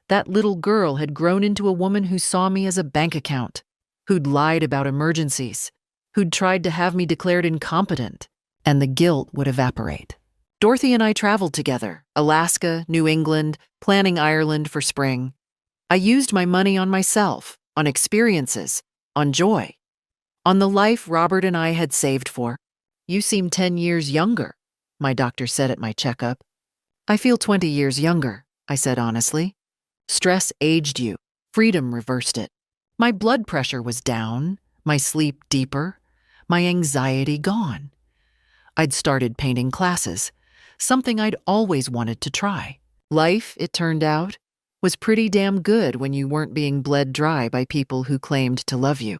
that little girl had grown into a woman who saw me as a bank account, who'd lied about emergencies, who'd tried to have me declared incompetent, and the guilt would evaporate. Dorothy and I traveled together, Alaska, New England, planning Ireland for spring. I used my money on myself, on experiences, on joy, on the life Robert and I had saved for. You seem 10 years younger, my doctor said at my checkup. I feel 20 years younger, I said honestly. Stress aged you. Freedom reversed it. My blood pressure was down, my sleep deeper, my anxiety gone. I'd started painting classes, something I'd always wanted to try. Life, it turned out, was pretty damn good when you weren't being bled dry by people who claimed to love you.